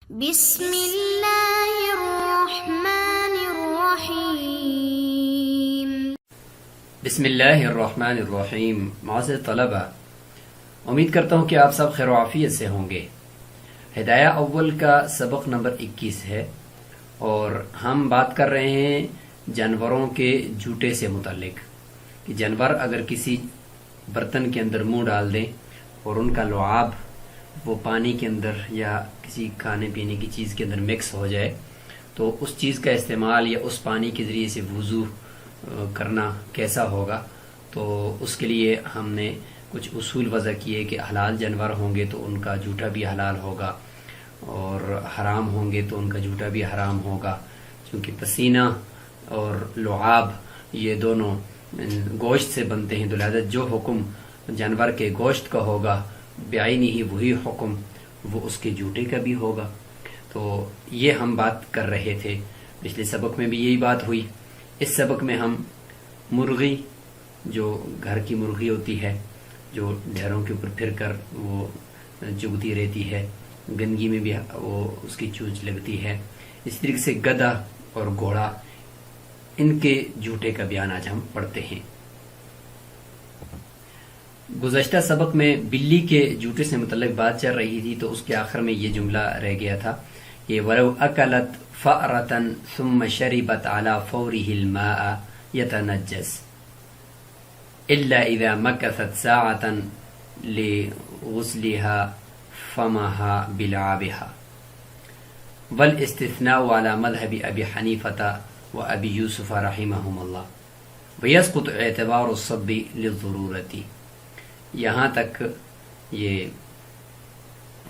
بسم اللہ الرحمن الرحیم۔ بسم اللہ الرحمن الرحیم۔ معزز طلبہ، امید کرتا ہوں کہ آپ سب خیر و عافیت سے ہوں گے۔ ہدایہ اول کا سبق نمبر 21 ہے اور ہم بات کر رہے ہیں جانوروں کے جوٹے سے متعلق کہ جانور اگر کسی برتن کے اندر منہ ڈال دیں اور ان کا لعاب وہ پانی کے اندر یا کسی کھانے پینے کی چیز کے اندر مکس ہو جائے تو اس چیز کا استعمال یا اس پانی کے ذریعے سے وضو کرنا کیسا ہوگا۔ تو اس کے لیے ہم نے کچھ اصول وضع کیے کہ حلال جانور ہوں گے تو ان کا جوٹا بھی حلال ہوگا اور حرام ہوں گے تو ان کا جوٹا بھی حرام ہوگا، چونکہ پسینہ اور لعاب یہ دونوں گوشت سے بنتے ہیں، تو لہذا جو حکم جانور کے گوشت کا ہوگا بعینی ہی وہی حکم وہ اس کے جوٹے کا بھی ہوگا۔ تو یہ ہم بات کر رہے تھے، پچھلے سبق میں بھی یہی بات ہوئی۔ اس سبق میں ہم مرغی، جو گھر کی مرغی ہوتی ہے جو ڈھیروں کے اوپر پھر کر وہ چگتی رہتی ہے، گندگی میں بھی وہ اس کی چونچ لگتی ہے، اس طریقے سے گدھا اور گھوڑا، ان کے جوٹے کا بیان آج ہم پڑھتے ہیں۔ گزشتہ سبق میں بلی کے جوٹے سے متعلق بات چل رہی تھی، تو اس کے آخر میں یہ جملہ رہ گیا تھا کہ وَلَوْ أَكَلَتْ فَأْرَةً ثُمَّ شَرِبَتْ عَلَى فَوْرِهِ الْمَاءَ يَتَنَجَّسْ إِلَّا إِذَا مَكَثَتْ سَاعَةً لِغُسْلِهَا فَمَهَا بِلَعَابِهَا وَالْإِسْتِثْنَاءُ عَلَى مَذْهَبِ أَبِي حَنِيفَةَ وَأَبِي يُوسُفَ رَحِمَهُمُ اللَّهُ وَيَسْقُطُ اعْتِبَارُ الصَّبِّ لِلضُّرُورَةِ۔ یہاں تک یہ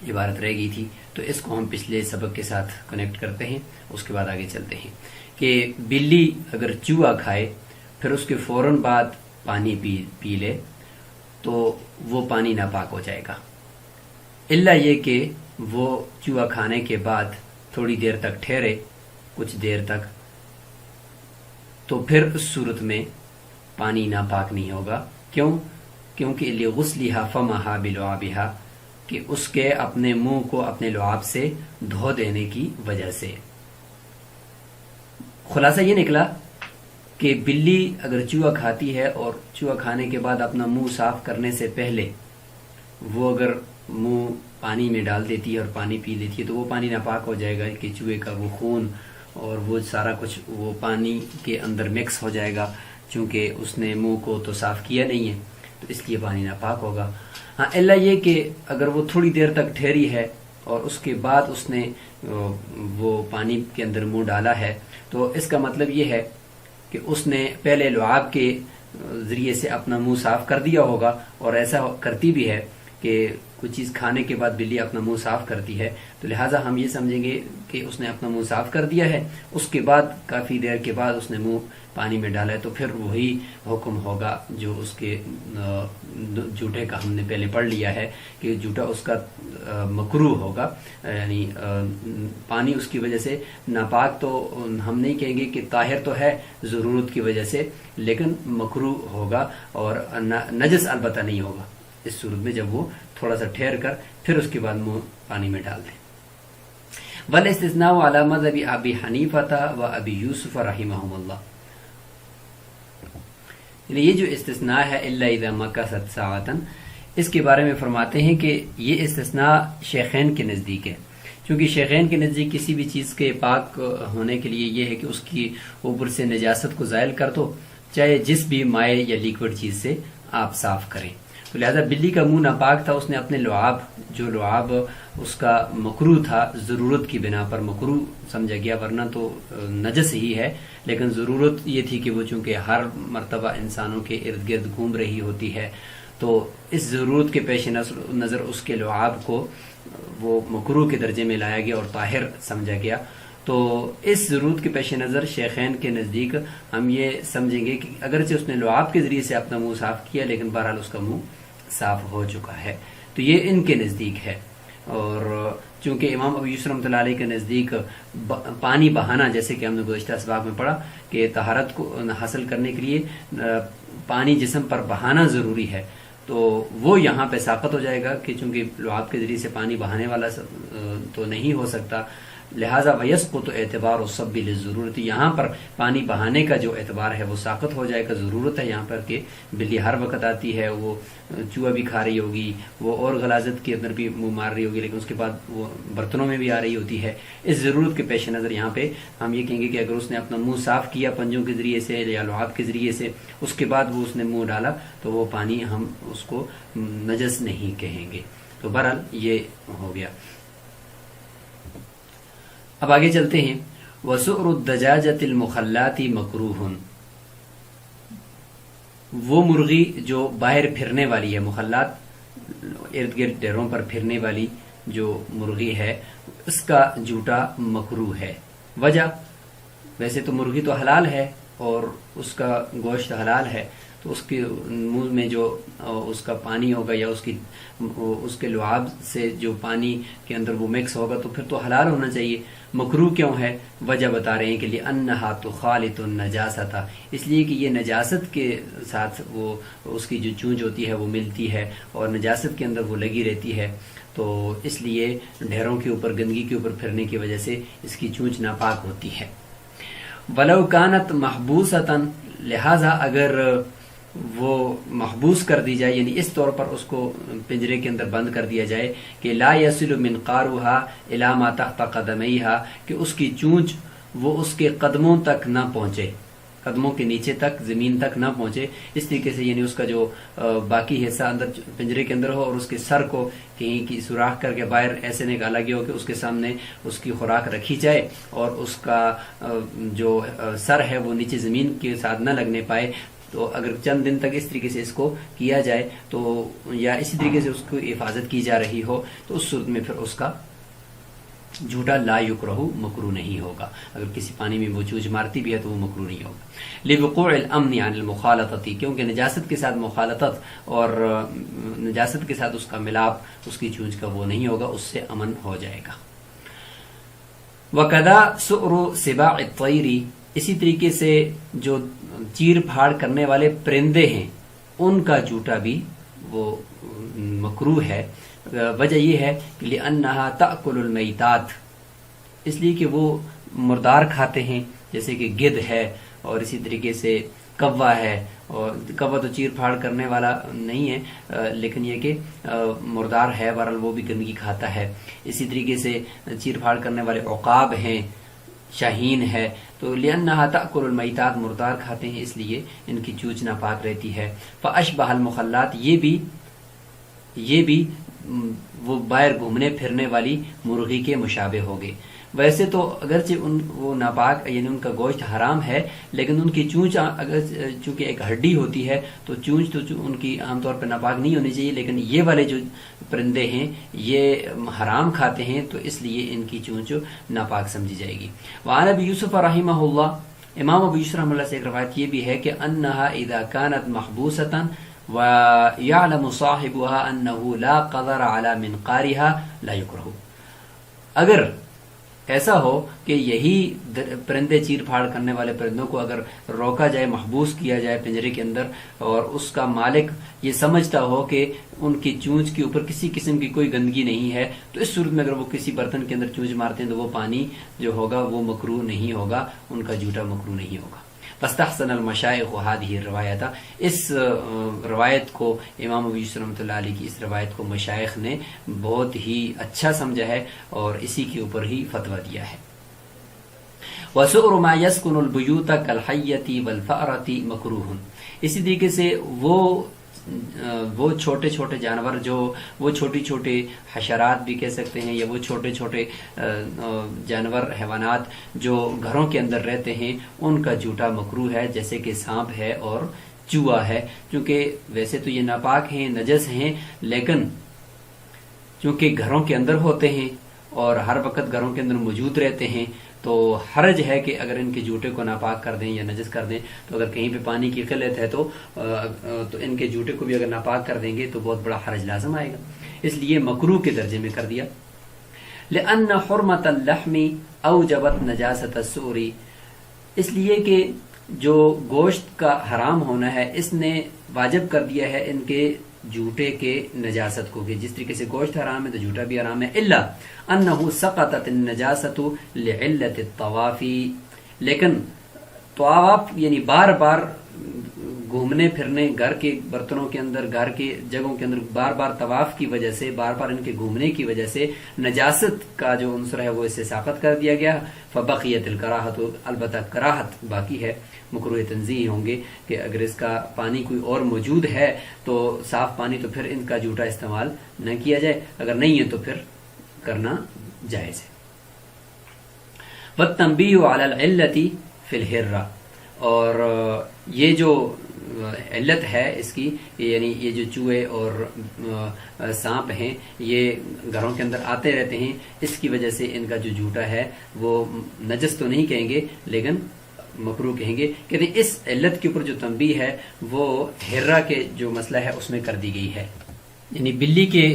عبارت رہ گئی تھی، تو اس کو ہم پچھلے سبق کے ساتھ کنیکٹ کرتے ہیں، اس کے بعد آگے چلتے ہیں کہ بلی اگر چوہا کھائے پھر اس کے فوراً بعد پانی پی لے تو وہ پانی ناپاک ہو جائے گا، الا یہ کہ وہ چوہا کھانے کے بعد تھوڑی دیر تک ٹھہرے، کچھ دیر تک، تو پھر اس صورت میں پانی ناپاک نہیں ہوگا۔ کیوں؟ کیونکہ لغسلھا فمھا بلعابھا، کہ اس کے اپنے منہ کو اپنے لعاب سے دھو دینے کی وجہ سے۔ خلاصہ یہ نکلا کہ بلی اگر چوہا کھاتی ہے اور چوہا کھانے کے بعد اپنا منہ صاف کرنے سے پہلے وہ اگر منہ پانی میں ڈال دیتی ہے اور پانی پی لیتی ہے تو وہ پانی ناپاک ہو جائے گا، کہ چوہے کا وہ خون اور وہ سارا کچھ وہ پانی کے اندر مکس ہو جائے گا، چونکہ اس نے منہ کو تو صاف کیا نہیں ہے، تو اس لیے پانی ناپاک ہوگا۔ ہاں، الا یہ کہ اگر وہ تھوڑی دیر تک ٹھہری ہے اور اس کے بعد اس نے وہ پانی کے اندر منہ ڈالا ہے، تو اس کا مطلب یہ ہے کہ اس نے پہلے لعاب کے ذریعے سے اپنا منہ صاف کر دیا ہوگا، اور ایسا کرتی بھی ہے کہ کوئی چیز کھانے کے بعد بلی اپنا منہ صاف کرتی ہے، تو لہٰذا ہم یہ سمجھیں گے کہ اس نے اپنا منہ صاف کر دیا ہے، اس کے بعد کافی دیر کے بعد اس نے منہ پانی میں ڈالا ہے، تو پھر وہی حکم ہوگا جو اس کے جوٹے کا ہم نے پہلے پڑھ لیا ہے کہ جوٹا اس کا مکروہ ہوگا، یعنی پانی اس کی وجہ سے ناپاک تو ہم نہیں کہیں گے کہ طاہر تو ہے ضرورت کی وجہ سے، لیکن مکروہ ہوگا اور نجس البتہ نہیں ہوگا اس صورت میں جب وہ تھوڑا سا ٹھہر کر پھر اس کے بعد منہ پانی میں ڈال دیں۔ والاستثناء علی مذہب ابی حنیفہ و ابی یوسف رحمہم اللہ، یعنی یہ جو استثناء ہے الا اذا مکثت ساعۃ، اس کے بارے میں فرماتے ہیں کہ یہ استثناء شیخین کے نزدیک ہے، چونکہ شیخین کے نزدیک کسی بھی چیز کے پاک ہونے کے لیے یہ ہے کہ اس کی اوپر سے نجاست کو زائل کر دو، چاہے جس بھی مائع یا لیکوڈ چیز سے آپ صاف کریں۔ تو لہذا بلی کا منہ ناپاک تھا، اس نے اپنے لعاب، جو لعاب اس کا مکروہ تھا، ضرورت کی بنا پر مکروہ سمجھا گیا، ورنہ تو نجس ہی ہے، لیکن ضرورت یہ تھی کہ وہ چونکہ ہر مرتبہ انسانوں کے ارد گرد گھوم رہی ہوتی ہے، تو اس ضرورت کے پیش نظر اس کے لعاب کو وہ مکروہ کے درجے میں لایا گیا اور طاہر سمجھا گیا۔ تو اس ضرورت کے پیش نظر شیخین کے نزدیک ہم یہ سمجھیں گے کہ اگرچہ اس نے لعاب کے ذریعے سے اپنا منہ صاف کیا، لیکن بہرحال اس کا منہ صاف ہو چکا ہے، تو یہ ان کے نزدیک ہے۔ اور چونکہ امام ابو یوسف رحمۃ اللہ علیہ کے نزدیک پانی بہانا، جیسے کہ ہم نے گزشتہ اسباق میں پڑھا کہ طہارت کو حاصل کرنے کے لیے پانی جسم پر بہانا ضروری ہے، تو وہ یہاں پہ ساقط ہو جائے گا کہ چونکہ لعاب کے ذریعے سے پانی بہانے والا تو نہیں ہو سکتا، لہذا ویسقط اعتبار الصب للضرورت، یہاں پر پانی بہانے کا جو اعتبار ہے وہ ساقط ہو جائے گا۔ ضرورت ہے یہاں پر کہ بلی ہر وقت آتی ہے، وہ چوہا بھی کھا رہی ہوگی، وہ اور غلاظت کے اندر بھی منہ مار رہی ہوگی، لیکن اس کے بعد وہ برتنوں میں بھی آ رہی ہوتی ہے۔ اس ضرورت کے پیش نظر یہاں پہ ہم یہ کہیں گے کہ اگر اس نے اپنا منہ صاف کیا پنجوں کے ذریعے سے یا لعاب کے ذریعے سے، اس کے بعد وہ اس نے منہ ڈالا تو وہ پانی ہم اس کو نجس نہیں کہیں گے۔ تو بہرحال یہ ہو گیا۔ اب آگے چلتے ہیں۔ وَسُعْرُ الدَّجَاجَةِ الْمُخَلَّاتِ مَكْرُوهٌ، وہ مرغی جو باہر پھرنے والی ہے، مخلات ارد گرد ڈیروں پر پھرنے والی جو مرغی ہے، اس کا جوٹا مکروہ ہے۔ وجہ، ویسے تو مرغی تو حلال ہے اور اس کا گوشت حلال ہے، تو اس کے منہ میں جو اس کا پانی ہوگا یا اس کے لعاب سے جو پانی کے اندر وہ مکس ہوگا تو پھر تو حلال ہونا چاہیے۔ مکروہ کیوں ہے؟ وجہ بتا رہے ہیں کہ لِأَنَّهَا تُخَالِطُ النَّجَاسَةَ، اس لیے کہ یہ نجاست کے ساتھ وہ اس کی جو چونچ ہوتی ہے وہ ملتی ہے اور نجاست کے اندر وہ لگی رہتی ہے، تو اس لیے ڈھیروں کے اوپر گندگی کے اوپر پھرنے کی وجہ سے اس کی چونچ ناپاک ہوتی ہے۔ وَلَوْ كَانَتْ مَحْبُوسَةً، لہذا اگر وہ محبوس کر دی جائے، یعنی اس طور پر اس کو پنجرے کے اندر بند کر دیا جائے کہ لا يصل منقارها الى ما تحت قدميها، کہ اس کی چونچ وہ اس کے قدموں تک نہ پہنچے، قدموں کے نیچے تک، زمین تک نہ پہنچے، اس طریقے سے یعنی اس کا جو باقی حصہ اندر پنجرے کے اندر ہو اور اس کے سر کو کہیں کی سوراخ کر کے باہر ایسے نکالا گیا ہو کہ اس کے سامنے اس کی خوراک رکھی جائے اور اس کا جو سر ہے وہ نیچے زمین کے ساتھ نہ لگنے پائے۔ تو اگر چند دن تک اس طریقے سے اس کو کیا جائے تو، یا اسی طریقے سے اس کو حفاظت کی جا رہی ہو، تو اس صورت میں پھر اس کا جھوٹا لا یکرہ، مکروہ نہیں ہوگا۔ اگر کسی پانی میں وہ چونچ مارتی بھی ہے تو وہ مکروہ نہیں ہوگا۔ لوقوع الامن عن المخالطۃ، کیونکہ نجاست کے ساتھ مخالطت اور نجاست کے ساتھ اس کا ملاپ اس کی چونچ کا وہ نہیں ہوگا، اس سے امن ہو جائے گا۔ وکذا سؤر سباع الطیر، اسی طریقے سے جو چیر پھاڑ کرنے والے پرندے ہیں ان کا جوٹا بھی وہ مکروہ ہے۔ وجہ یہ ہے کہ لأنها تأکل المیتات، اس لیے کہ وہ مردار کھاتے ہیں، جیسے کہ گدھ ہے اور اسی طریقے سے کوا ہے، اور کوا تو چیر پھاڑ کرنے والا نہیں ہے لیکن یہ کہ مردار ہے، بہرحال وہ بھی گندگی کھاتا ہے۔ اسی طریقے سے چیر پھاڑ کرنے والے عقاب ہیں، شاہین ہے، تو لأنها تأکل المیتات، مردار کھاتے ہیں، اس لیے ان کی چونچ ناپاک رہتی ہے۔ فأشبہ المخلات، یہ بھی وہ باہر گھومنے پھرنے والی مرغی کے مشابہ ہوگے۔ ویسے تو اگرچہ وہ ناپاک یعنی ان کا گوشت حرام ہے، لیکن ان کی چونچ اگر چونکہ ایک ہڈی ہوتی ہے تو چونچ تو ان کی عام طور پہ ناپاک نہیں ہونی چاہیے، لیکن یہ والے جو پرندے ہیں یہ حرام کھاتے ہیں تو اس لیے ان کی چونچ ناپاک سمجھی جائے گی۔ وعن ابی یوسف رحمہ اللہ، امام ابو یوسف رحمہ اللہ سے ایک روایت یہ بھی ہے کہ انہا اذا كانت محبوسۃ ويعلم صاحبها انه لا قدر على منقارها لا يكره، اگر ایسا ہو کہ یہی پرندے چیر پھاڑ کرنے والے پرندوں کو اگر روکا جائے، محبوس کیا جائے پنجرے کے اندر، اور اس کا مالک یہ سمجھتا ہو کہ ان کی چونچ کے اوپر کسی قسم کی کوئی گندگی نہیں ہے، تو اس صورت میں اگر وہ کسی برتن کے اندر چونچ مارتے ہیں تو وہ پانی جو ہوگا وہ مکروہ نہیں ہوگا، ان کا جھوٹا مکروہ نہیں ہوگا۔ فاستحسن المشائخ هذه الروایت، اس روایت کو امام ابو یوسف رحمۃ اللہ علیہ کی اس روایت کو مشائخ نے بہت ہی اچھا سمجھا ہے اور اسی کے اوپر ہی فتویٰ دیا ہے۔ وسؤر ما يسكن البيوت كالحية والفأرة مکروہ، اسی طریقے سے وہ چھوٹے چھوٹے جانور جو وہ چھوٹی چھوٹے حشرات بھی کہہ سکتے ہیں یا وہ چھوٹے چھوٹے جانور حیوانات جو گھروں کے اندر رہتے ہیں ان کا جھوٹا مکروہ ہے، جیسے کہ سانپ ہے اور چوہا ہے، کیونکہ ویسے تو یہ ناپاک ہیں، نجس ہیں، لیکن چونکہ گھروں کے اندر ہوتے ہیں اور ہر وقت گھروں کے اندر موجود رہتے ہیں تو حرج ہے کہ اگر ان کے جوٹے کو ناپاک کر دیں یا نجس کر دیں، تو اگر کہیں پہ پانی کی قلت ہے تو ان کے جوٹے کو بھی اگر ناپاک کر دیں گے تو بہت بڑا حرج لازم آئے گا، اس لیے مکروہ کے درجے میں کر دیا۔ لأن حرمت اللحم اوجبت نجاست السؤر، اس لیے کہ جو گوشت کا حرام ہونا ہے اس نے واجب کر دیا ہے ان کے جھوٹے کے نجاست کو، کہ جس طریقے سے گوشت حرام ہے تو جھوٹا بھی حرام ہے، الا انه سقطت النجاست لعلت الطواف، لیکن طواف یعنی بار بار گھومنے پھرنے، گھر کے برتنوں کے اندر، گھر کے جگہوں کے اندر بار بار طواف کی وجہ سے، بار بار ان کے گھومنے کی وجہ سے نجاست کا جو عنصر ہے وہ اس سے ساقط کر دیا گیا، فبقیت الکراہت، البتہ کراہت باقی ہے، مکروہ تنزیہ ہوں گے کہ اگر اس کا پانی کوئی اور موجود ہے تو صاف پانی، تو پھر ان کا جھوٹا استعمال نہ کیا جائے، اگر نہیں ہے تو پھر کرنا جائز ہے۔ والتنبیہ علی العلت فی الحرہ، اور یہ جو علت ہے اس کی، یعنی یہ جو چوہے اور سانپ ہیں یہ گھروں کے اندر آتے رہتے ہیں، اس کی وجہ سے ان کا جو جھوٹا ہے وہ نجس تو نہیں کہیں گے لیکن مکروہ کہیں گے۔ کہتے ہیں اس علت کے اوپر جو تنبیہ ہے وہ ہرہ کے جو مسئلہ ہے اس میں کر دی گئی ہے، یعنی بلی کے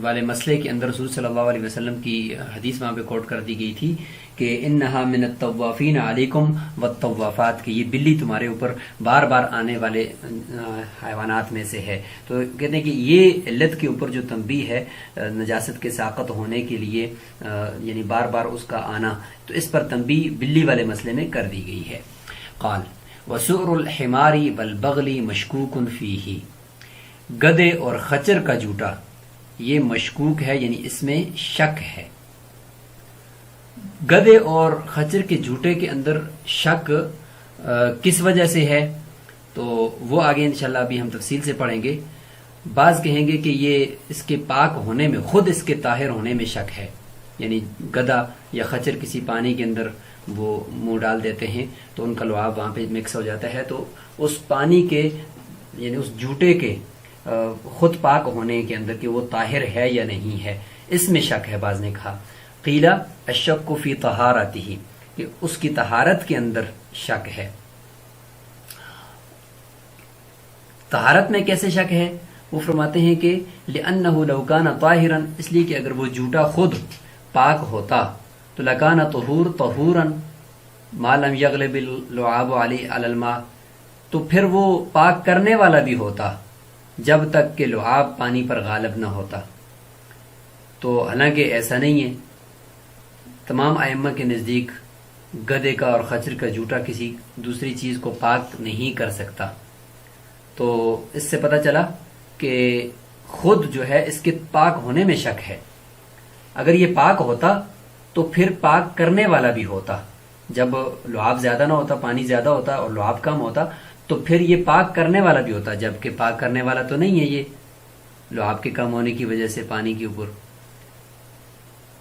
والے مسئلے کے اندر رسول صلی اللہ علیہ وسلم کی حدیث وہاں پہ کوٹ کر دی گئی تھی کہ انہا من الطوافین علیکم والطوافات، کہ یہ بلی تمہارے اوپر بار بار آنے والے حیوانات میں سے ہے۔ تو کہتے ہیں کہ یہ علت کے اوپر جو تنبیہ ہے نجاست کے ساقط ہونے کے لیے، یعنی بار بار اس کا آنا، تو اس پر تنبیہ بلی والے مسئلے میں کر دی گئی ہے۔ قال وسؤر الحمار والبغل مشکوک فیہ، گدے اور خچر کا جھوٹا یہ مشکوک ہے، یعنی اس میں شک ہے۔ گدے اور خچر کے جھوٹے کے اندر شک کس وجہ سے ہے تو وہ آگے انشاءاللہ ابھی ہم تفصیل سے پڑھیں گے۔ بعض کہیں گے کہ یہ اس کے پاک ہونے میں، خود اس کے طاہر ہونے میں شک ہے، یعنی گدھا یا خچر کسی پانی کے اندر وہ منہ ڈال دیتے ہیں تو ان کا لعاب وہاں پہ مکس ہو جاتا ہے، تو اس پانی کے یعنی اس جھوٹے کے خود پاک ہونے کے اندر کہ وہ طاہر ہے یا نہیں ہے، اس میں شک ہے۔ بعض نے کہا قیل الشک فی طہارتہ، کہ اس کی طہارت کے اندر شک ہے۔ طہارت میں کیسے شک ہے؟ وہ فرماتے ہیں کہ لأنہ لو کان طاہرا، اس لیے کہ اگر وہ جھوٹا خود پاک ہوتا تو لکان طہورا ما لم یغلب اللعاب علی الماء، تو پھر وہ پاک کرنے والا بھی ہوتا جب تک کہ لعاب پانی پر غالب نہ ہوتا۔ تو حالانکہ ایسا نہیں ہے، تمام ائمہ کے نزدیک گدھے کا اور خچر کا جھوٹا کسی دوسری چیز کو پاک نہیں کر سکتا۔ تو اس سے پتہ چلا کہ خود جو ہے اس کے پاک ہونے میں شک ہے۔ اگر یہ پاک ہوتا تو پھر پاک کرنے والا بھی ہوتا، جب لعاب زیادہ نہ ہوتا، پانی زیادہ ہوتا اور لعاب کم ہوتا تو پھر یہ پاک کرنے والا بھی ہوتا، جبکہ پاک کرنے والا تو نہیں ہے یہ لعاب کے کم ہونے کی وجہ سے پانی کے اوپر۔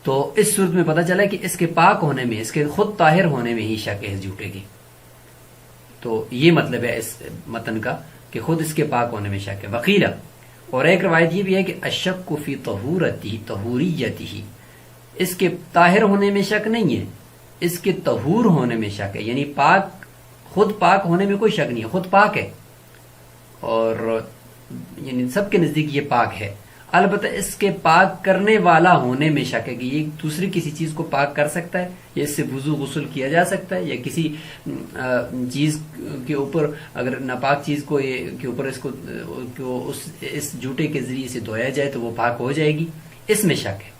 تو اس صورت میں پتہ چلا کہ اس کے پاک ہونے میں، اس کے خود طاہر ہونے میں ہی شک ہے اس جھوٹے کی۔ تو یہ مطلب ہے اس متن کا کہ خود اس کے پاک ہونے میں شک ہے۔ وقیلہ، اور ایک روایت یہ بھی ہے کہ الشک فی طہوریتہ، اس کے طاہر ہونے میں شک نہیں ہے، اس کے طہور ہونے میں شک ہے، یعنی پاک، خود پاک ہونے میں کوئی شک نہیں ہے، خود پاک ہے اور یعنی سب کے نزدیک یہ پاک ہے، البتہ اس کے پاک کرنے والا ہونے میں شک ہے کہ یہ دوسری کسی چیز کو پاک کر سکتا ہے، یا اس سے وضو غسل کیا جا سکتا ہے، یا کسی چیز کے اوپر اگر ناپاک چیز کو کے اوپر اس کو اس جھوٹے کے ذریعے سے دھویا جائے تو وہ پاک ہو جائے گی، اس میں شک ہے۔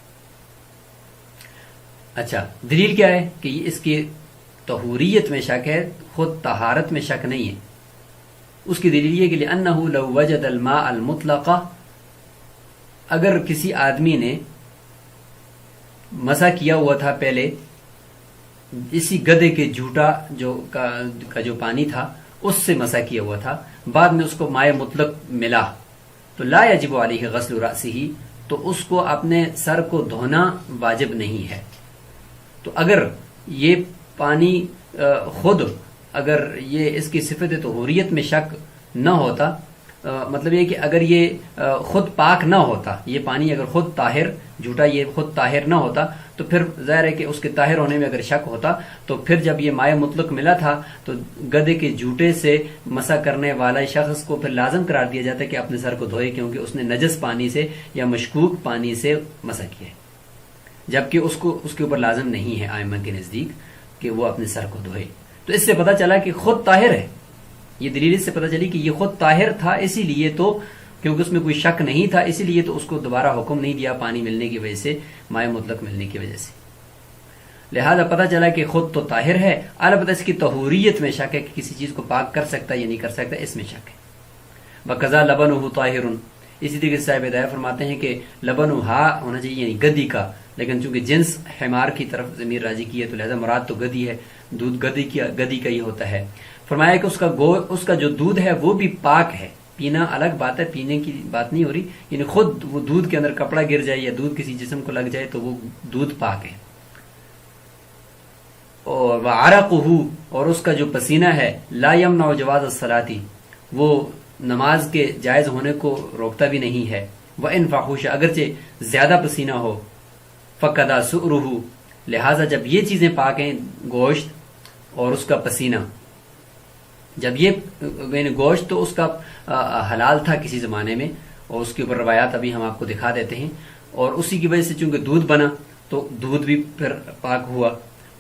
اچھا، دلیل کیا ہے کہ اس کی طہوریت میں شک ہے، خود طہارت میں شک نہیں ہے؟ اس کی دلیل یہ کہ لأنه لو وجد الماء المطلق، اگر کسی آدمی نے مسح کیا ہوا تھا پہلے اسی گدھے کے جھوٹا کا جو پانی تھا اس سے مسح کیا ہوا تھا، بعد میں اس کو مائع مطلق ملا، تو لا یجب علیہ غسل رأسہ، تو اس کو اپنے سر کو دھونا واجب نہیں ہے۔ تو اگر یہ پانی خود، اگر یہ اس کی صفت طہوریت میں شک نہ ہوتا، مطلب یہ کہ اگر یہ خود پاک نہ ہوتا، یہ پانی اگر خود طاہر، جھوٹا یہ خود طاہر نہ ہوتا، تو پھر ظاہر ہے کہ اس کے طاہر ہونے میں اگر شک ہوتا تو پھر جب یہ مائع مطلق ملا تھا تو گدھے کے جھوٹے سے مسح کرنے والا شخص کو پھر لازم قرار دیا جاتا ہے کہ اپنے سر کو دھوئے، کیونکہ اس نے نجس پانی سے یا مشکوک پانی سے مسح کیا ہے، جبکہ اس کے اوپر لازم نہیں ہے ائمہ کے نزدیک کہ وہ اپنے سر کو دھوئے۔ تو اس سے پتہ چلا کہ خود طاہر ہے، یہ دلیل اس سے پتہ چلی کہ یہ خود طاہر تھا، اسی لیے تو کیونکہ اس میں کوئی شک نہیں تھا، اسی لیے تو اس کو دوبارہ حکم نہیں دیا پانی ملنے کی وجہ سے، مائع مطلق ملنے کی وجہ سے۔ لہذا پتہ چلا کہ خود تو طاہر ہے، البتہ اس کی طہوریت میں شک ہے کہ کسی چیز کو پاک کر سکتا ہے یا نہیں کر سکتا، اس میں شک ہے۔ وَقَذَا لَبَنُهُ طَاهِرٌ، اسی طریقے سے صاحب ہدایہ فرماتے ہیں کہ لبن ہا ہونا چاہیے یعنی گدی کا، لیکن چونکہ جنس حمار کی طرف ضمیر راجی کی ہے تو لہذا مراد تو گدی ہے، دودھ گدی کا ہی ہوتا ہے۔ فرمایا کہ اس کا جو دودھ ہے وہ بھی پاک ہے، پینا الگ بات ہے، پینے کی بات نہیں ہو رہی، یعنی خود وہ دودھ کے اندر کپڑا گر جائے یا دودھ کسی جسم کو لگ جائے تو وہ دودھ پاک ہے۔ اور وعرقه، اور اس کا جو پسینہ ہے، لا یمنع جواز الصلاۃ، وہ نماز کے جائز ہونے کو روکتا بھی نہیں ہے۔ وَإِن فَحُوشَ، اگرچہ زیادہ پسینہ ہو، فَقَدَا سُؤْرُهُ، لہٰذا جب یہ چیزیں پاک ہیں، گوشت اور اس کا پسینہ، جب یہ گوشت تو اس کا حلال تھا کسی زمانے میں، اور اس کے اوپر روایات ابھی ہم آپ کو دکھا دیتے ہیں، اور اسی کی وجہ سے چونکہ دودھ بنا تو دودھ بھی پھر پاک ہوا،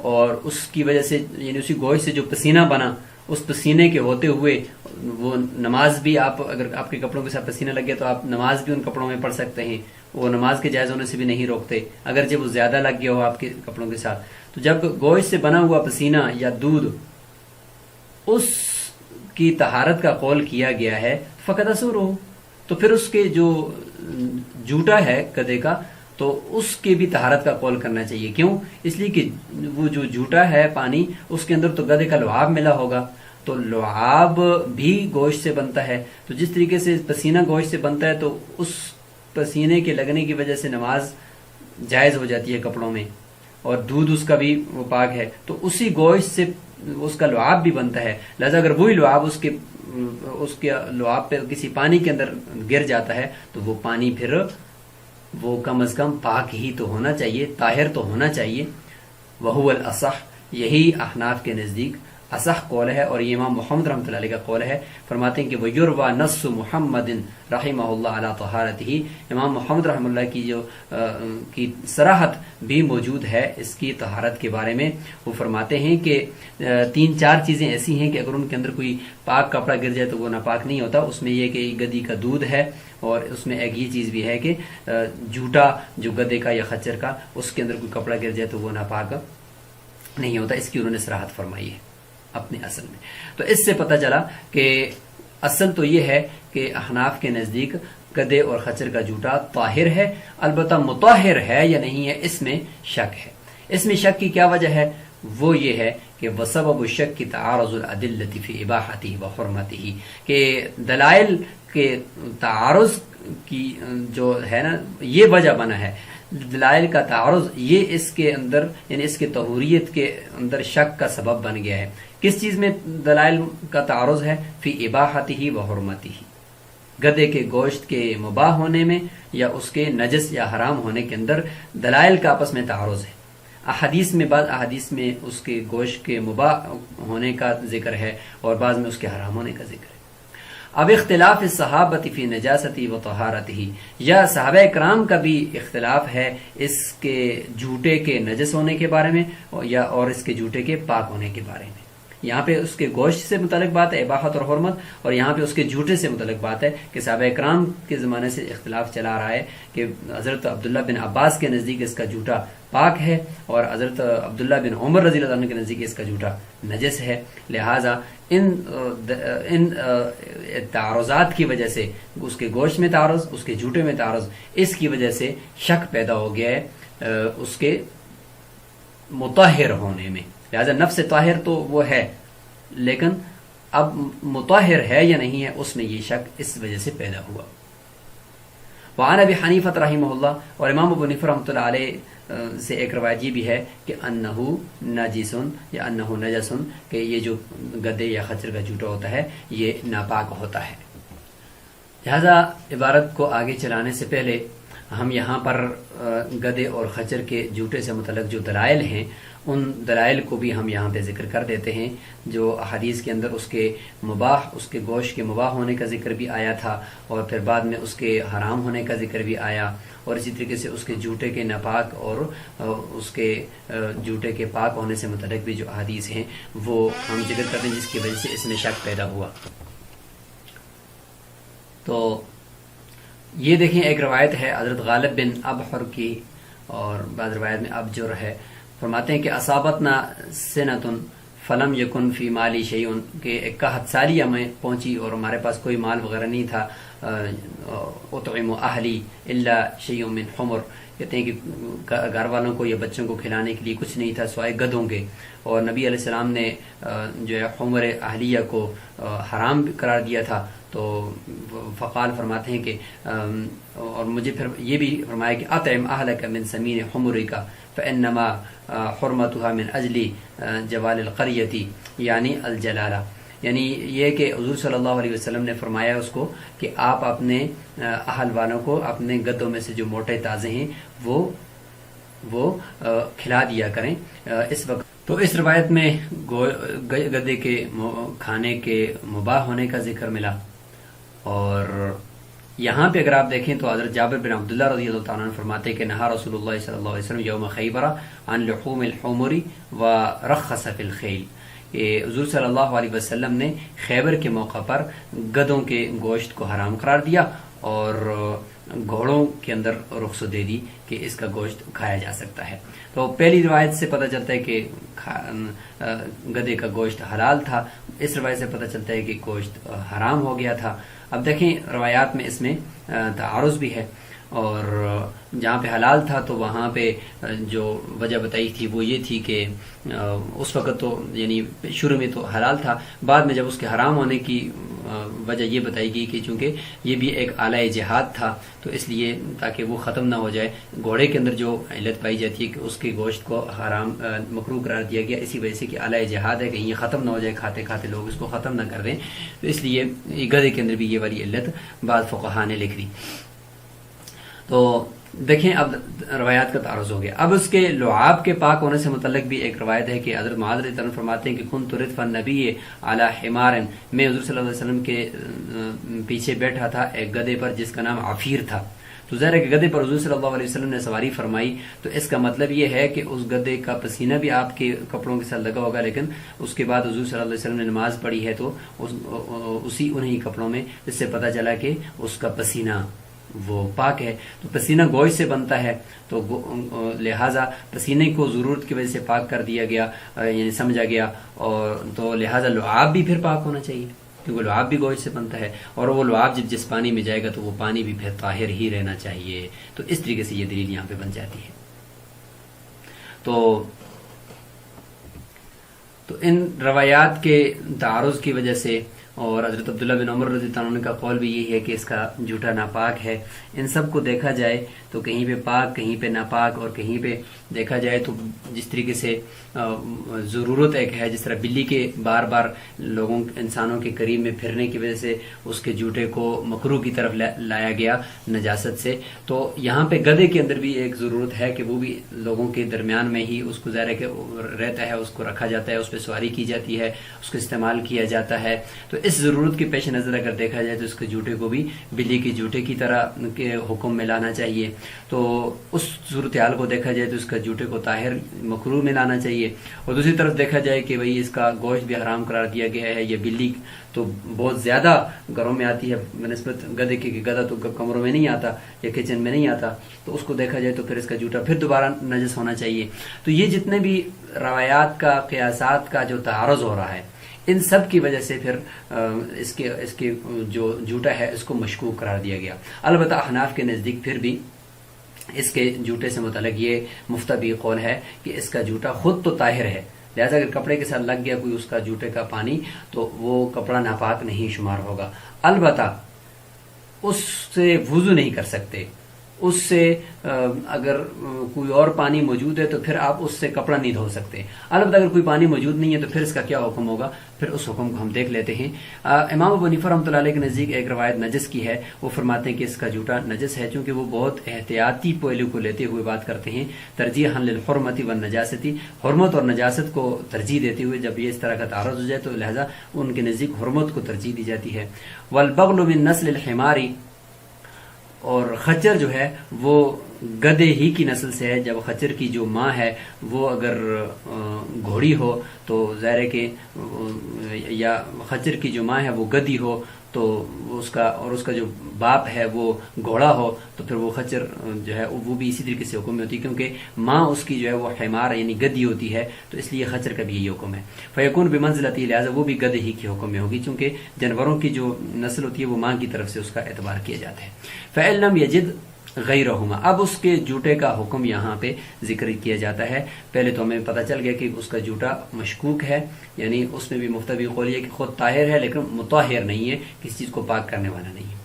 اور اس کی وجہ سے یعنی اسی گوشت سے جو پسینہ بنا، اس پسینے کے ہوتے ہوئے وہ نماز بھی، آپ اگر آپ کے کپڑوں کے ساتھ پسینہ لگ گیا تو آپ نماز بھی ان کپڑوں میں پڑھ سکتے ہیں، وہ نماز کے جائز ہونے سے بھی نہیں روکتے اگر جب وہ زیادہ لگ گیا ہو آپ کے کپڑوں کے ساتھ۔ تو جب گوشت سے بنا ہوا پسینہ یا دودھ اس کی طہارت کا قول کیا گیا ہے، فقط اثر ہو، تو پھر اس کے جو جوٹا ہے گدھے کا تو اس کے بھی طہارت کا قول کرنا چاہیے۔ کیوں؟ اس لیے کہ وہ جو جھوٹا ہے پانی، اس کے اندر تو گدھے کا لعاب ملا ہوگا، تو لعاب بھی گوشت سے بنتا ہے، تو جس طریقے سے پسینہ گوشت سے بنتا ہے تو اس پسینے کے لگنے کی وجہ سے نماز جائز ہو جاتی ہے کپڑوں میں، اور دودھ اس کا بھی وہ پاک ہے، تو اسی گوشت سے اس کا لعاب بھی بنتا ہے۔ لہذا اگر وہی لعاب اس کے لعاب پہ کسی پانی کے اندر گر جاتا ہے تو وہ پانی پھر وہ کم از کم پاک ہی تو ہونا چاہیے، طاہر تو ہونا چاہیے۔ وہو الاصح، یہی احناف کے نزدیک اصح قول ہے، اور یہ امام محمد رحمۃ اللہ علیہ کا قول ہے۔ فرماتے ہیں کہ وَيُرْوَى نَصُّ مُحَمَّدٍ رحمہ اللہ علی طہارتہ، امام محمد رحمہ اللہ کی جو کی صراحت بھی موجود ہے اس کی طہارت کے بارے میں۔ وہ فرماتے ہیں کہ 3-4 چیزیں ایسی ہیں کہ اگر ان کے اندر کوئی پاک کپڑا گر جائے تو وہ ناپاک نہیں ہوتا۔ اس میں یہ کہ گدی کا دودھ ہے، اور اس میں ایک یہ چیز بھی ہے کہ جھوٹا جو گدے کا یا خچر کا، اس کے اندر کوئی کپڑا گر جائے تو وہ ناپاک نہیں ہوتا۔ اس کی انہوں نے صراحت فرمائی ہے اپنے اصل میں۔ تو اس سے پتہ چلا کہ اصل تو یہ ہے کہ احناف کے نزدیک گدے اور خچر کا جوٹا طاہر ہے، البتہ مطہر ہے یا نہیں ہے اس میں شک ہے۔ اس میں شک کی کیا وجہ ہے؟ وہ یہ ہے کہ وسبب الشک کی تعارض الادلۃ فی اباحتہ و حرمتہ، کہ دلائل کے تعارض کی جو ہے نا یہ وجہ بنا ہے، دلائل کا تعارض یہ اس کے اندر یعنی اس کے طہوریت کے اندر شک کا سبب بن گیا ہے۔ کس چیز میں دلائل کا تعارض ہے؟ فی اباحتہ و حرمتہ، گدے کے گوشت کے مباح ہونے میں یا اس کے نجس یا حرام ہونے کے اندر دلائل کا آپس میں تعارض ہے۔ احادیث میں بعض احادیث میں اس کے گوشت کے مباح ہونے کا ذکر ہے اور بعض میں اس کے حرام ہونے کا ذکر ہے۔ اب اختلاف الصحابہ فی نجاستہ و طہارتہ، یا صحابہ کرام کا بھی اختلاف ہے اس کے جھوٹے کے نجس ہونے کے بارے میں اور اس کے جھوٹے کے پاک ہونے کے بارے میں۔ یہاں پہ اس کے گوشت سے متعلق بات ہے اباحت اور حرمت، اور یہاں پہ اس کے جھوٹے سے متعلق بات ہے کہ صحابہ کرام کے زمانے سے اختلاف چلا رہا ہے کہ حضرت عبداللہ بن عباس کے نزدیک اس کا جھوٹا پاک ہے اور حضرت عبداللہ بن عمر رضی اللہ عنہ کے نزدیک اس کا جھوٹا نجس ہے۔ لہٰذا ان تعارضات کی وجہ سے، اس کے گوشت میں تعارض، اس کے جھوٹے میں تعارض، اس کی وجہ سے شک پیدا ہو گیا ہے اس کے مطہر ہونے میں۔ لہذا نفس طاہر تو وہ ہے، لیکن اب مطہر ہے یا نہیں ہے اس میں یہ شک اس وجہ سے پیدا ہوا۔ وعن ابی حنیفہ رحمہ اللہ، اور امام ابو حنیفہ رحمۃ اللہ علیہ سے ایک روایت یہ بھی ہے کہ انہو نجسن یا انہو نجسن، کہ یہ جو گدے یا خچر کا جھوٹا ہوتا ہے یہ ناپاک ہوتا ہے۔ لہذا عبارت کو آگے چلانے سے پہلے ہم یہاں پر گدے اور خچر کے جھوٹے سے متعلق جو دلائل ہیں ان دلائل کو بھی ہم یہاں پہ ذکر کر دیتے ہیں۔ جو حدیث کے اندر اس کے مباح، اس کے گوشت کے مباح ہونے کا ذکر بھی آیا تھا، اور پھر بعد میں اس کے حرام ہونے کا ذکر بھی آیا، اور اسی طریقے سے اس کے جھوٹے کے ناپاک اور اس کے جھوٹے کے پاک ہونے سے متعلق بھی جو حدیث ہیں وہ ہم ذکر کرتے ہیں، جس کی وجہ سے اس میں شک پیدا ہوا۔ تو یہ دیکھیں ایک روایت ہے حضرت غالب بن ابحر کی، اور بعض روایت میں ابجر ہے، فرماتے ہیں کہ اصابتنا سنتن فلم یکن فی مالی شیئن، کہ ایک قحط سالی ہمیں پہنچی اور ہمارے پاس کوئی مال وغیرہ نہیں تھا، اطعم اہلی الا شیء من حمر، کہتے ہیں کہ گھر والوں کو یا بچوں کو کھلانے کے لیے کچھ نہیں تھا سوائے گدھوں کے، اور نبی علیہ السلام نے جو ہے حمر اہلیہ کو حرام قرار دیا تھا، تو فقال فرماتے ہیں کہ اور مجھے پھر یہ بھی فرمایا کہ اطعم اہلک من سمین حمرک فانما حرمتها من اجل جوال القریتی یعنی الجلالہ، یعنی یہ کہ حضور صلی اللہ علیہ وسلم نے فرمایا اس کو کہ آپ اپنے اہل والوں کو اپنے گدوں میں سے جو موٹے تازے ہیں وہ کھلا دیا کریں اس وقت۔ تو اس روایت میں گدے کے کھانے کے مباح ہونے کا ذکر ملا، اور یہاں پہ اگر آپ دیکھیں تو حضرت جابر بن عبداللہ رضی اللہ تعالیٰ عنہ فرماتے ہیں کہ نہا رسول اللہ صلی اللہ علیہ وسلم یوم خیبر عن لحوم الحمر ورخص فی الخیل، کہ حضور صلی اللہ علیہ وسلم نے خیبر کے موقع پر گدوں کے گوشت کو حرام قرار دیا اور گھوڑوں کے اندر رخصت دے دی کہ اس کا گوشت کھایا جا سکتا ہے۔ تو پہلی روایت سے پتہ چلتا ہے کہ گدے کا گوشت حلال تھا، اس روایت سے پتہ چلتا ہے کہ گوشت حرام ہو گیا تھا۔ اب دیکھیں روایات میں اس میں تعارض بھی ہے، اور جہاں پہ حلال تھا تو وہاں پہ جو وجہ بتائی تھی وہ یہ تھی کہ اس وقت تو یعنی شروع میں تو حلال تھا، بعد میں جب اس کے حرام ہونے کی وجہ یہ بتائی گئی کہ چونکہ یہ بھی ایک اعلیٰ جہاد تھا تو اس لیے تاکہ وہ ختم نہ ہو جائے، گھوڑے کے اندر جو علت پائی جاتی ہے کہ اس کے گوشت کو حرام مکروہ قرار دیا گیا اسی وجہ سے کہ اعلیٰ جہاد ہے، کہیں یہ ختم نہ ہو جائے، کھاتے کھاتے لوگ اس کو ختم نہ کر دیں، تو اس لیے گدھے کے اندر بھی یہ والی علت بعض فقہاء نے لکھ دی۔ تو دیکھیں اب روایات کا تعارض ہو گیا۔ اب اس کے لعاب کے پاک ہونے سے متعلق بھی ایک روایت ہے کہ حضرت معاذ رضی اللہ عنہ فرماتے ہیں کہ کنت ردف النبی علی حمار، میں حضور صلی اللہ علیہ وسلم کے پیچھے بیٹھا تھا ایک گدھے پر جس کا نام عفیر تھا، تو ظاہر ہے کہ گدھے پر حضور صلی اللہ علیہ وسلم نے سواری فرمائی، تو اس کا مطلب یہ ہے کہ اس گدھے کا پسینہ بھی آپ کے کپڑوں کے ساتھ لگا ہوگا، لیکن اس کے بعد حضور صلی اللہ علیہ وسلم نے نماز پڑھی ہے تو اسی انہی کپڑوں میں، اس سے پتہ چلا کہ اس کا پسینہ وہ پاک ہے۔ تو پسینہ گوشت سے بنتا ہے، تو لہٰذا پسینے کو ضرورت کی وجہ سے پاک کر دیا گیا، یعنی سمجھا گیا، اور تو لہٰذا لعاب بھی پھر پاک ہونا چاہیے کیونکہ لعاب بھی گوشت سے بنتا ہے، اور وہ لعاب جس پانی میں جائے گا تو وہ پانی بھی پھر طاہر ہی رہنا چاہیے، تو اس طریقے سے یہ دلیل یہاں پہ بن جاتی ہے۔ تو ان روایات کے تعارض کی وجہ سے، اور حضرت عبداللہ بن عمر رضی اللہ عنہ کا قول بھی یہی ہے کہ اس کا جھوٹا ناپاک ہے، ان سب کو دیکھا جائے تو کہیں پہ پاک کہیں پہ ناپاک، اور کہیں پہ دیکھا جائے تو جس طریقے سے ضرورت ایک ہے، جس طرح بلی کے بار بار لوگوں انسانوں کے قریب میں پھرنے کی وجہ سے اس کے جھوٹے کو مکروہ کی طرف لایا گیا نجاست سے، تو یہاں پہ گدھے کے اندر بھی ایک ضرورت ہے کہ وہ بھی لوگوں کے درمیان میں ہی اس کو ظاہر ہے کہ رہتا ہے، اس کو رکھا جاتا ہے، اس پہ سواری کی جاتی ہے، اس کو استعمال کیا جاتا ہے، تو اس ضرورت کے پیش نظر اگر دیکھا جائے تو اس کے جھوٹے کو بھی بلی کے جھوٹے کی طرح کے حکم میں لانا چاہیے، تو اس صورتحال کو دیکھا جائے تو اس کا جھوٹے کو طاہر مکروہ میں لانا چاہیے، اور دوسری طرف دیکھا جائے کہ بھئی اس کا گوشت بھی حرام قرار دیا گیا ہے، یہ بلی تو بہت زیادہ گھروں میں آتی ہے بنسبت گدھے کے، گدھا تو کمروں میں نہیں آتا یا کچن میں نہیں آتا، تو اس کو دیکھا جائے تو پھر اس کا جھوٹا پھر دوبارہ نجس ہونا چاہیے۔ تو یہ جتنے بھی روایات کا قیاسات کا جو تعارض ہو رہا ہے ان سب کی وجہ سے پھر اس کے جو جھوٹا ہے اس کو مشکوک قرار دیا گیا۔ البتہ احناف کے نزدیک پھر بھی اس کے جھوٹے سے متعلق یہ مفتبی قول ہے کہ اس کا جھوٹا خود تو طاہر ہے، لہذا اگر کپڑے کے ساتھ لگ گیا کوئی اس کا جھوٹے کا پانی تو وہ کپڑا ناپاک نہیں شمار ہوگا، البتہ اس سے وضو نہیں کر سکتے، اس سے اگر کوئی اور پانی موجود ہے تو پھر آپ اس سے کپڑا نہیں دھو سکتے، البتہ اگر کوئی پانی موجود نہیں ہے تو پھر اس کا کیا حکم ہوگا، پھر اس حکم کو ہم دیکھ لیتے ہیں۔ امام ابو حنیفہ رحمۃ اللہ علیہ کے نزدیک ایک روایت نجس کی ہے، وہ فرماتے ہیں کہ اس کا جھوٹا نجس ہے، چونکہ وہ بہت احتیاطی پہلو کو لیتے ہوئے بات کرتے ہیں، ترجیحا للحرمۃ والنجاست، حرمت اور نجاست کو ترجیح دیتے ہوئے جب یہ اس طرح کا تعارض ہو جائے تو لہذا ان کے نزدیک حرمت کو ترجیح دی جاتی ہے۔ والبغل من نسل الحمار، اور خچر جو ہے وہ گدے ہی کی نسل سے ہے. جب خچر کی جو ماں ہے وہ اگر گھوڑی ہو تو ظاہر ہے کہ یا خچر کی جو ماں ہے وہ گدی ہو تو اس کا جو باپ ہے وہ گھوڑا ہو تو پھر وہ خچر جو ہے وہ بھی اسی طریقے سے حکم میں ہوتی ہے، کیونکہ ماں اس کی جو ہے وہ حمار یعنی گدی ہوتی ہے، تو اس لیے خچر کا بھی یہی حکم ہے. فیکون بمنزلتی، لہٰذا وہ بھی گدے ہی کے حکم میں ہوگی، چونکہ جانوروں کی جو نسل ہوتی ہے وہ ماں کی طرف سے اس کا اعتبار کیا جاتا ہے. فإن لم یجد غیرہما، اب اس کے جوٹے کا حکم یہاں پہ ذکر کیا جاتا ہے. پہلے تو ہمیں پتہ چل گیا کہ اس کا جوٹا مشکوک ہے، یعنی اس میں بھی مختلف قول ہے کہ خود طاہر ہے لیکن مطہر نہیں ہے، کسی چیز کو پاک کرنے والا نہیں ہے.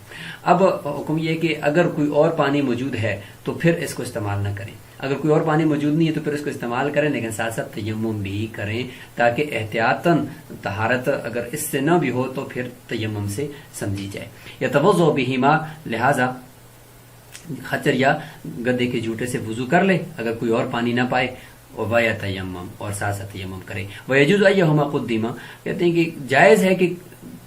اب حکم یہ کہ اگر کوئی اور پانی موجود ہے تو پھر اس کو استعمال نہ کریں. اگر کوئی اور پانی موجود نہیں ہے تو پھر اس کو استعمال کریں، لیکن ساتھ ساتھ تیمم بھی کریں تاکہ احتیاطاً طہارت اگر اس سے نہ بھی ہو تو پھر تیمم سے سمجھی جائے. یتوضؤ بہما، لہذا خچر یا گدے کے جوٹے سے وضو کر لے اگر کوئی اور پانی نہ پائے، وَيَتَيَمَّمْ، اور ساتھ ساتھ تیمم کرے. وَيَجُوزُ أَيَّهُمَا قُدِّمَ، کہتے ہیں کہ جائز ہے کہ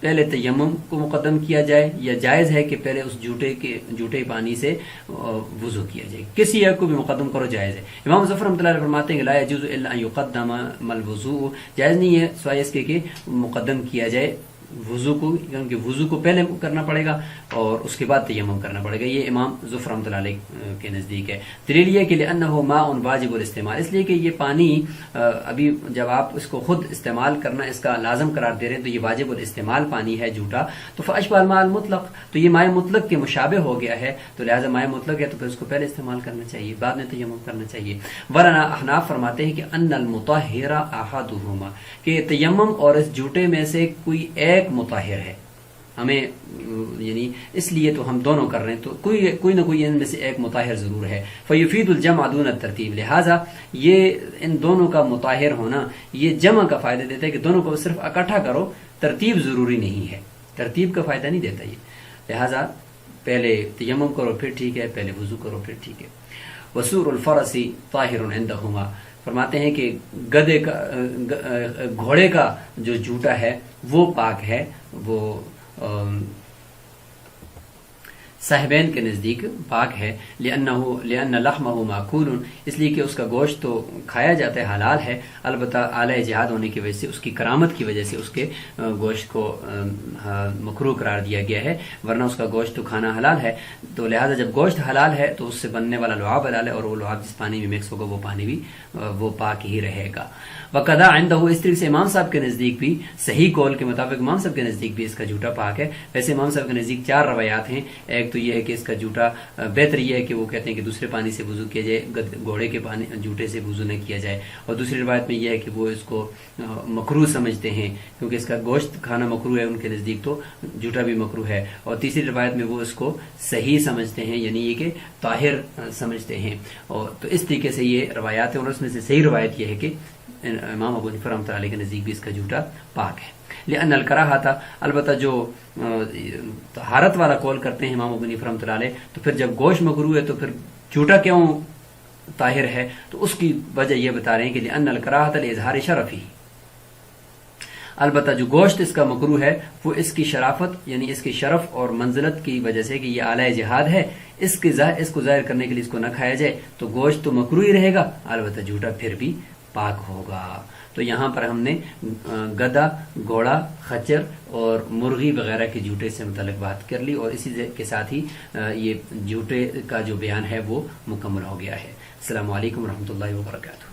پہلے تیمم کو مقدم کیا جائے یا جائز ہے کہ پہلے اس جوٹے پانی سے وضو کیا جائے. کسی ایک کو بھی مقدم کرو جائز ہے. امام ظفر رحمۃ اللہ علیہ فرماتے ہیں کہ لا يجوز الا ان يقدم الوضوء، جائز نہیں ہے سوائے اس کے کہ مقدم کیا جائے وضو کو، کیونکہ وضو کو پہلے کرنا پڑے گا اور اس کے بعد تیمم کرنا پڑے گا. یہ امام ظفر رحمۃ اللہ علیہ کے نزدیک ہے. دلیل یہ کہ لأنه ماء واجب الاستعمال، اس لیے کہ یہ پانی ابھی جب آپ اس کو خود استعمال کرنا اس کا لازم قرار دے رہے ہیں تو یہ واجب الاستعمال پانی ہے جھوٹا، تو فاشبہ الماء المطلق، تو یہ ماء مطلق کے مشابہ ہو گیا ہے، تو لہٰذا ماء مطلق ہے تو پھر اس کو پہلے استعمال کرنا چاہیے، بعد میں تیمم کرنا چاہیے. ورنہ احناف فرماتے ہیں کہ ان المطہر احدہما، کہ تیمم اور اس جھوٹے میں سے کوئی ایک مطہر ہے، ہمیں یعنی اس لیے تو ہم دونوں کر رہے ہیں تو کوئی نہ کوئی ان میں سے ایک مطہر ضرور ہے. فیفید الجمع دون الترتیب، لہٰذا یہ ان دونوں کا مطہر ہونا یہ جمع کا فائدہ دیتا ہے کہ دونوں کو صرف اکٹھا کرو، ترتیب ضروری نہیں ہے، ترتیب کا فائدہ نہیں دیتا یہ. لہٰذا پہلے تیمم کرو پھر ٹھیک ہے، پہلے وضو کرو پھر ٹھیک ہے. وسور الفرس طاہر عندہما، فرماتے ہیں کہ گدے کا گھوڑے کا جو جوٹا ہے وہ پاک ہے، وہ صاحبین کے نزدیک پاک ہے. لأن لحمہ ماکول، اس لیے کہ اس کا گوشت تو کھایا جاتا ہے، حلال ہے، البتہ اعلی جہاد ہونے کی وجہ سے اس کی کرامت کی وجہ سے اس کے گوشت کو مکروہ قرار دیا گیا ہے، ورنہ اس کا گوشت تو کھانا حلال ہے. تو لہٰذا جب گوشت حلال ہے تو اس سے بننے والا لعاب حلال ہے، اور وہ لعاب جس پانی میں مکس ہوگا وہ پانی بھی وہ پاک ہی رہے گا. وقضا عندہ، اس طریقے سے امام صاحب کے نزدیک بھی صحیح قول کے مطابق امام صاحب کے نزدیک بھی اس کا جھوٹا پاک ہے. ویسے امام صاحب کے نزدیک 4 روایات ہیں. ایک تو یہ ہے کہ اس کا جھوٹا بہتر یہ ہے کہ وہ کہتے ہیں کہ دوسرے پانی سے وضو کیا جائے، گھوڑے کے پانی جھوٹے سے وضو نہ کیا جائے. اور دوسری روایت میں یہ ہے کہ وہ اس کو مکروہ سمجھتے ہیں کیونکہ اس کا گوشت کھانا مکروہ ہے ان کے نزدیک، تو جھوٹا بھی مکروہ ہے. اور تیسری روایت میں وہ اس کو صحیح سمجھتے ہیں، یعنی یہ کہ طاہر سمجھتے ہیں. اور تو اس طریقے سے یہ روایات ہیں، اور اس میں سے صحیح روایت یہ ہے کہ امام ابو حنیفہ رحمۃ اللہ علیہ کے نزدیک بھی اس کا جھوٹا پاک ہے. لأن الکراہۃ، البتہ جو طہارت والا قول کرتے ہیں امام ابو حنیفہ رحمۃ اللہ علیہ، تو پھر جب گوشت مکروہ ہے تو پھر جھوٹا کیوں طاہر ہے؟ تو اس کی وجہ یہ بتا رہے ہیں کہ لأن الکراہۃ لإظہار شرفہ، البتہ جو گوشت اس کا مکروہ ہے وہ اس کی شرافت یعنی اس کی شرف اور منزلت کی وجہ سے کہ یہ اعلی جہاد ہے، اس کو ظاہر کرنے کے لیے اس کو نہ کھایا جائے، تو گوشت تو مکروہ ہی رہے گا، البتہ جھوٹا پھر بھی پاک ہوگا. تو یہاں پر ہم نے گدا، گھوڑا، خچر اور مرغی وغیرہ کے جھوٹے سے متعلق بات کر لی، اور اسی کے ساتھ ہی یہ جھوٹے کا جو بیان ہے وہ مکمل ہو گیا ہے. السلام علیکم ورحمۃ اللہ وبرکاتہ.